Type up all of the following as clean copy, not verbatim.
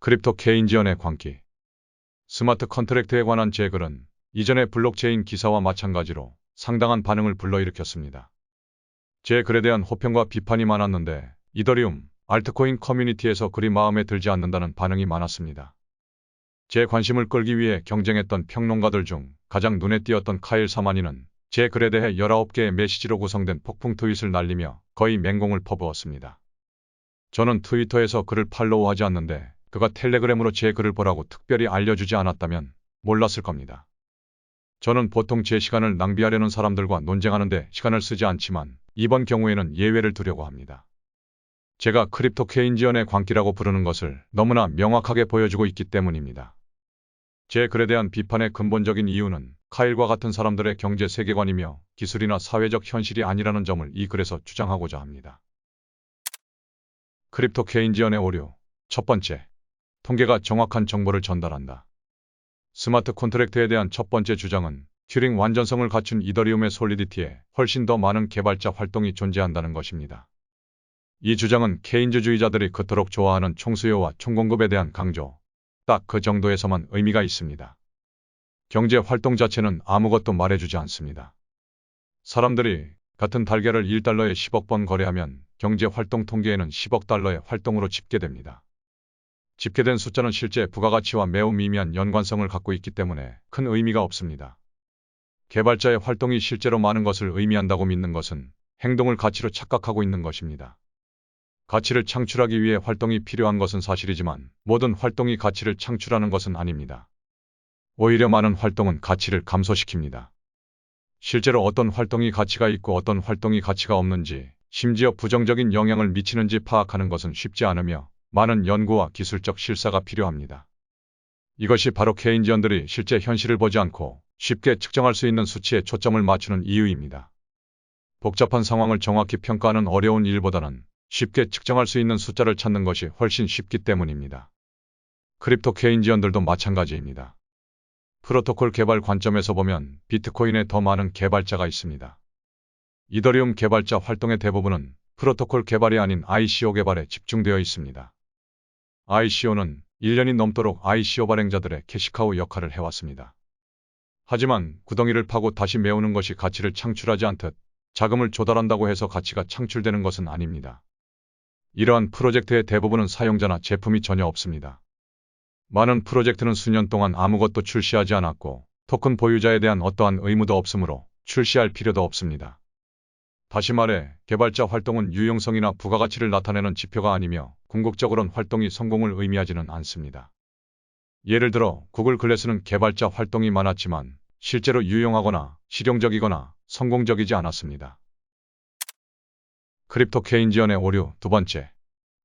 크립토 케인지언의 광기. 스마트 컨트랙트에 관한 제 글은 이전의 블록체인 기사와 마찬가지로 상당한 반응을 불러일으켰습니다. 제 글에 대한 호평과 비판이 많았는데 이더리움, 알트코인 커뮤니티에서 그리 마음에 들지 않는다는 반응이 많았습니다. 제 관심을 끌기 위해 경쟁했던 평론가들 중 가장 눈에 띄었던 카일 사마니는 제 글에 대해 19개의 메시지로 구성된 폭풍 트윗을 날리며 거의 맹공을 퍼부었습니다. 저는 트위터에서 그를 팔로우하지 않는데 그가 텔레그램으로 제 글을 보라고 특별히 알려주지 않았다면 몰랐을 겁니다. 저는 보통 제 시간을 낭비하려는 사람들과 논쟁하는데 시간을 쓰지 않지만 이번 경우에는 예외를 두려고 합니다. 제가 크립토 케인지언의 광기라고 부르는 것을 너무나 명확하게 보여주고 있기 때문입니다. 제 글에 대한 비판의 근본적인 이유는 카일과 같은 사람들의 경제 세계관이며 기술이나 사회적 현실이 아니라는 점을 이 글에서 주장하고자 합니다. 크립토 케인지언의 오류. 첫 번째, 통계가 정확한 정보를 전달한다. 스마트 콘트랙트에 대한 첫 번째 주장은 튜링 완전성을 갖춘 이더리움의 솔리디티에 훨씬 더 많은 개발자 활동이 존재한다는 것입니다. 이 주장은 케인즈주의자들이 그토록 좋아하는 총수요와 총공급에 대한 강조, 딱 그 정도에서만 의미가 있습니다. 경제 활동 자체는 아무것도 말해주지 않습니다. 사람들이 같은 달걀을 1달러에 10억 번 거래하면 경제 활동 통계에는 10억 달러의 활동으로 집계됩니다. 집계된 숫자는 실제 부가가치와 매우 미미한 연관성을 갖고 있기 때문에 큰 의미가 없습니다. 개발자의 활동이 실제로 많은 것을 의미한다고 믿는 것은 행동을 가치로 착각하고 있는 것입니다. 가치를 창출하기 위해 활동이 필요한 것은 사실이지만 모든 활동이 가치를 창출하는 것은 아닙니다. 오히려 많은 활동은 가치를 감소시킵니다. 실제로 어떤 활동이 가치가 있고 어떤 활동이 가치가 없는지, 심지어 부정적인 영향을 미치는지 파악하는 것은 쉽지 않으며 많은 연구와 기술적 실사가 필요합니다. 이것이 바로 케인지언들이 실제 현실을 보지 않고 쉽게 측정할 수 있는 수치에 초점을 맞추는 이유입니다. 복잡한 상황을 정확히 평가하는 어려운 일보다는 쉽게 측정할 수 있는 숫자를 찾는 것이 훨씬 쉽기 때문입니다. 크립토 케인지언들도 마찬가지입니다. 프로토콜 개발 관점에서 보면 비트코인에 더 많은 개발자가 있습니다. 이더리움 개발자 활동의 대부분은 프로토콜 개발이 아닌 ICO 개발에 집중되어 있습니다. ICO는 1년이 넘도록 ICO 발행자들의 캐시카우 역할을 해왔습니다. 하지만 구덩이를 파고 다시 메우는 것이 가치를 창출하지 않듯 자금을 조달한다고 해서 가치가 창출되는 것은 아닙니다. 이러한 프로젝트의 대부분은 사용자나 제품이 전혀 없습니다. 많은 프로젝트는 수년 동안 아무것도 출시하지 않았고 토큰 보유자에 대한 어떠한 의무도 없으므로 출시할 필요도 없습니다. 다시 말해 개발자 활동은 유용성이나 부가가치를 나타내는 지표가 아니며 궁극적으로는 활동이 성공을 의미하지는 않습니다. 예를 들어 구글 글래스는 개발자 활동이 많았지만 실제로 유용하거나 실용적이거나 성공적이지 않았습니다. 크립토 케인지언의 오류. 두 번째,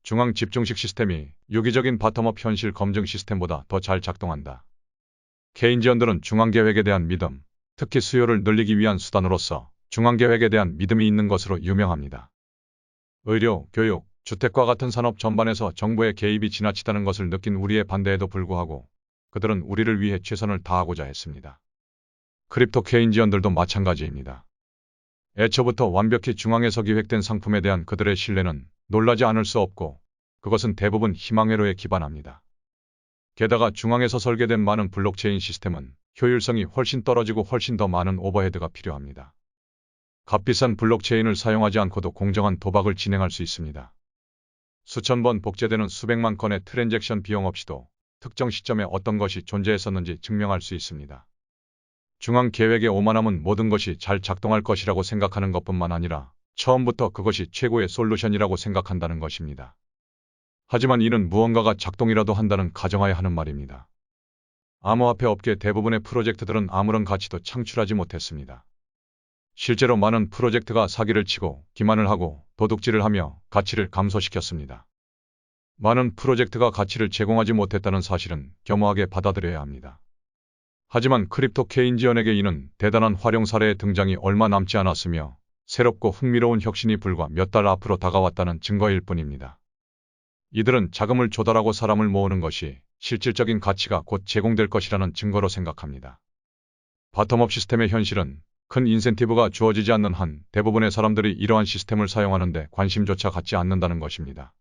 중앙 집중식 시스템이 유기적인 바텀업 현실 검증 시스템보다 더 잘 작동한다. 케인지언들은 중앙계획에 대한 믿음, 특히 수요를 늘리기 위한 수단으로서 중앙계획에 대한 믿음이 있는 것으로 유명합니다. 의료, 교육, 주택과 같은 산업 전반에서 정부의 개입이 지나치다는 것을 느낀 우리의 반대에도 불구하고 그들은 우리를 위해 최선을 다하고자 했습니다. 크립토 케인지언들도 마찬가지입니다. 애초부터 완벽히 중앙에서 기획된 상품에 대한 그들의 신뢰는 놀라지 않을 수 없고 그것은 대부분 희망회로에 기반합니다. 게다가 중앙에서 설계된 많은 블록체인 시스템은 효율성이 훨씬 떨어지고 훨씬 더 많은 오버헤드가 필요합니다. 값비싼 블록체인을 사용하지 않고도 공정한 도박을 진행할 수 있습니다. 수천 번 복제되는 수백만 건의 트랜잭션 비용 없이도 특정 시점에 어떤 것이 존재했었는지 증명할 수 있습니다. 중앙 계획의 오만함은 모든 것이 잘 작동할 것이라고 생각하는 것뿐만 아니라 처음부터 그것이 최고의 솔루션이라고 생각한다는 것입니다. 하지만 이는 무언가가 작동이라도 한다는 가정하에 하는 말입니다. 암호화폐 업계 대부분의 프로젝트들은 아무런 가치도 창출하지 못했습니다. 실제로 많은 프로젝트가 사기를 치고 기만을 하고 도둑질을 하며 가치를 감소시켰습니다. 많은 프로젝트가 가치를 제공하지 못했다는 사실은 겸허하게 받아들여야 합니다. 하지만 크립토 케인지언에게 이는 대단한 활용 사례의 등장이 얼마 남지 않았으며 새롭고 흥미로운 혁신이 불과 몇 달 앞으로 다가왔다는 증거일 뿐입니다. 이들은 자금을 조달하고 사람을 모으는 것이 실질적인 가치가 곧 제공될 것이라는 증거로 생각합니다. 바텀업 시스템의 현실은 큰 인센티브가 주어지지 않는 한 대부분의 사람들이 이러한 시스템을 사용하는데 관심조차 갖지 않는다는 것입니다.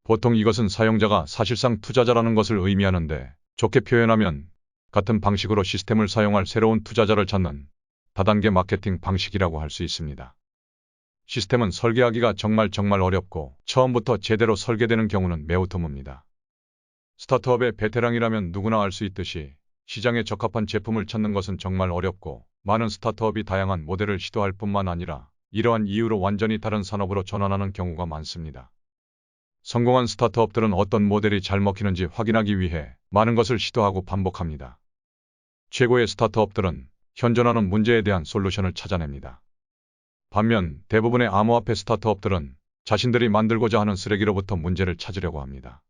보통 이것은 사용자가 사실상 투자자라는 것을 의미하는데, 좋게 표현하면 같은 방식으로 시스템을 사용할 새로운 투자자를 찾는 다단계 마케팅 방식이라고 할 수 있습니다. 시스템은 설계하기가 정말 어렵고 처음부터 제대로 설계되는 경우는 매우 드뭅니다. 스타트업의 베테랑이라면 누구나 알 수 있듯이 시장에 적합한 제품을 찾는 것은 정말 어렵고, 많은 스타트업이 다양한 모델을 시도할 뿐만 아니라 이러한 이유로 완전히 다른 산업으로 전환하는 경우가 많습니다. 성공한 스타트업들은 어떤 모델이 잘 먹히는지 확인하기 위해 많은 것을 시도하고 반복합니다. 최고의 스타트업들은 현존하는 문제에 대한 솔루션을 찾아냅니다. 반면 대부분의 암호화폐 스타트업들은 자신들이 만들고자 하는 쓰레기로부터 문제를 찾으려고 합니다.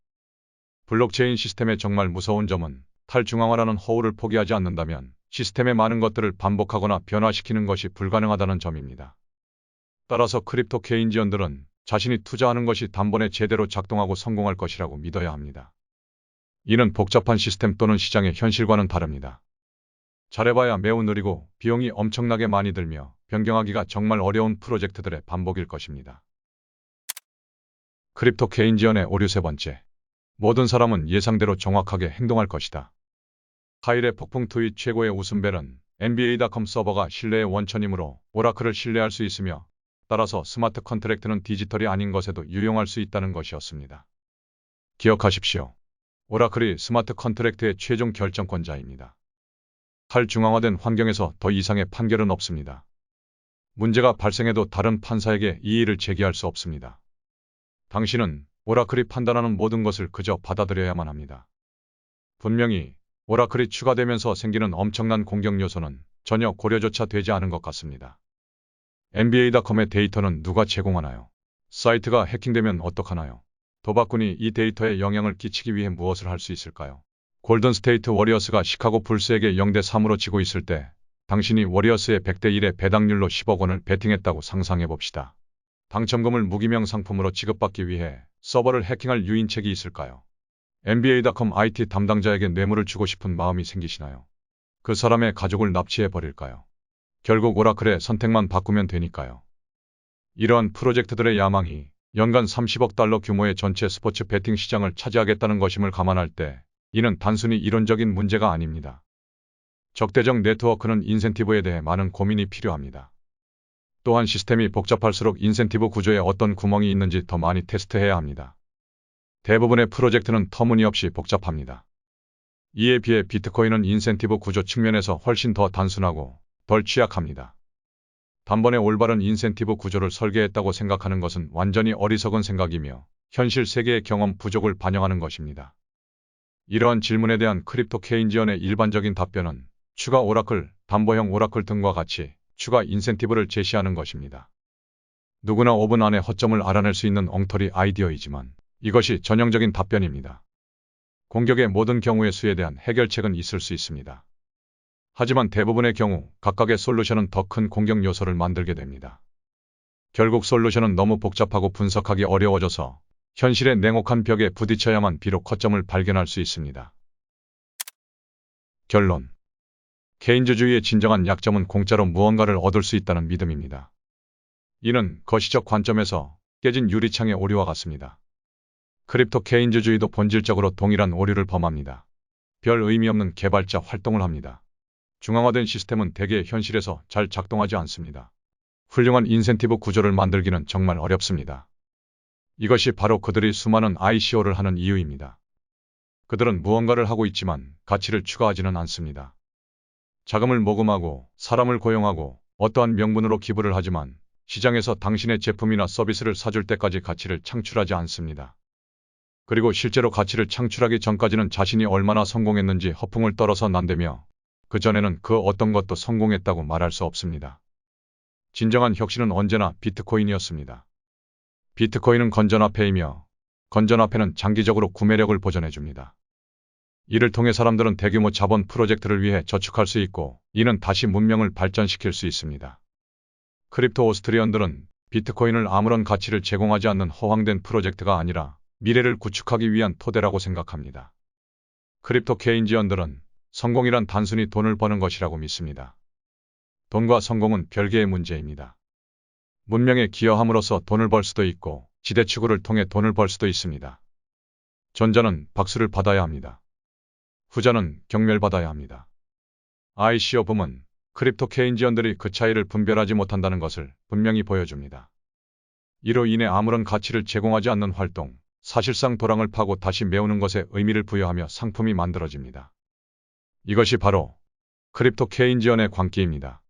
블록체인 시스템의 정말 무서운 점은 탈중앙화라는 허울을 포기하지 않는다면 시스템의 많은 것들을 반복하거나 변화시키는 것이 불가능하다는 점입니다. 따라서 크립토 케인지언들은 자신이 투자하는 것이 단번에 제대로 작동하고 성공할 것이라고 믿어야 합니다. 이는 복잡한 시스템 또는 시장의 현실과는 다릅니다. 잘해봐야 매우 느리고 비용이 엄청나게 많이 들며 변경하기가 정말 어려운 프로젝트들의 반복일 것입니다. 크립토 케인지언의 오류 세 번째. 모든 사람은 예상대로 정확하게 행동할 것이다. 카일의 폭풍 트윗 최고의 웃음벨은 NBA.com 서버가 신뢰의 원천이므로 오라클을 신뢰할 수 있으며, 따라서 스마트 컨트랙트는 디지털이 아닌 것에도 유용할 수 있다는 것이었습니다. 기억하십시오. 오라클이 스마트 컨트랙트의 최종 결정권자입니다. 탈중앙화된 환경에서 더 이상의 판결은 없습니다. 문제가 발생해도 다른 판사에게 이의를 제기할 수 없습니다. 당신은 오라클이 판단하는 모든 것을 그저 받아들여야만 합니다. 분명히 오라클이 추가되면서 생기는 엄청난 공격 요소는 전혀 고려조차 되지 않은 것 같습니다. NBA.com의 데이터는 누가 제공하나요? 사이트가 해킹되면 어떡하나요? 도박꾼이 이 데이터에 영향을 끼치기 위해 무엇을 할 수 있을까요? 골든스테이트 워리어스가 시카고 불스에게 0대3으로 지고 있을 때 당신이 워리어스의 100대 1의 배당률로 10억 원을 베팅했다고 상상해봅시다. 당첨금을 무기명 상품으로 지급받기 위해 서버를 해킹할 유인책이 있을까요? NBA.com IT 담당자에게 뇌물을 주고 싶은 마음이 생기시나요? 그 사람의 가족을 납치해버릴까요? 결국 오라클의 선택만 바꾸면 되니까요. 이러한 프로젝트들의 야망이 연간 30억 달러 규모의 전체 스포츠 베팅 시장을 차지하겠다는 것임을 감안할 때 이는 단순히 이론적인 문제가 아닙니다. 적대적 네트워크는 인센티브에 대해 많은 고민이 필요합니다. 또한 시스템이 복잡할수록 인센티브 구조에 어떤 구멍이 있는지 더 많이 테스트해야 합니다. 대부분의 프로젝트는 터무니없이 복잡합니다. 이에 비해 비트코인은 인센티브 구조 측면에서 훨씬 더 단순하고 덜 취약합니다. 단번에 올바른 인센티브 구조를 설계했다고 생각하는 것은 완전히 어리석은 생각이며 현실 세계의 경험 부족을 반영하는 것입니다. 이러한 질문에 대한 크립토 케인지언의 일반적인 답변은 추가 오라클, 담보형 오라클 등과 같이 추가 인센티브를 제시하는 것입니다. 누구나 5분 안에 허점을 알아낼 수 있는 엉터리 아이디어이지만 이것이 전형적인 답변입니다. 공격의 모든 경우의 수에 대한 해결책은 있을 수 있습니다. 하지만 대부분의 경우 각각의 솔루션은 더 큰 공격 요소를 만들게 됩니다. 결국 솔루션은 너무 복잡하고 분석하기 어려워져서 현실의 냉혹한 벽에 부딪혀야만 비록 허점을 발견할 수 있습니다. 결론. 케인즈주의의 진정한 약점은 공짜로 무언가를 얻을 수 있다는 믿음입니다. 이는 거시적 관점에서 깨진 유리창의 오류와 같습니다. 크립토 케인즈주의도 본질적으로 동일한 오류를 범합니다. 별 의미 없는 개발자 활동을 합니다. 중앙화된 시스템은 대개 현실에서 잘 작동하지 않습니다. 훌륭한 인센티브 구조를 만들기는 정말 어렵습니다. 이것이 바로 그들이 수많은 ICO를 하는 이유입니다. 그들은 무언가를 하고 있지만 가치를 추가하지는 않습니다. 자금을 모금하고 사람을 고용하고 어떠한 명분으로 기부를 하지만 시장에서 당신의 제품이나 서비스를 사줄 때까지 가치를 창출하지 않습니다. 그리고 실제로 가치를 창출하기 전까지는 자신이 얼마나 성공했는지 허풍을 떨어서 난다며 그 전에는 그 어떤 것도 성공했다고 말할 수 없습니다. 진정한 혁신은 언제나 비트코인이었습니다. 비트코인은 건전화폐이며 건전화폐는 장기적으로 구매력을 보전해줍니다. 이를 통해 사람들은 대규모 자본 프로젝트를 위해 저축할 수 있고 이는 다시 문명을 발전시킬 수 있습니다. 크립토 오스트리언들은 비트코인을 아무런 가치를 제공하지 않는 허황된 프로젝트가 아니라 미래를 구축하기 위한 토대라고 생각합니다. 크립토 케인지언들은 성공이란 단순히 돈을 버는 것이라고 믿습니다. 돈과 성공은 별개의 문제입니다. 문명에 기여함으로써 돈을 벌 수도 있고 지대추구를 통해 돈을 벌 수도 있습니다. 전자는 박수를 받아야 합니다. 후자는 경멸받아야 합니다. ICO 붐은 크립토 케인지언들이 그 차이를 분별하지 못한다는 것을 분명히 보여줍니다. 이로 인해 아무런 가치를 제공하지 않는 활동, 사실상 도랑을 파고 다시 메우는 것에 의미를 부여하며 상품이 만들어집니다. 이것이 바로 크립토 케인지언의 광기입니다.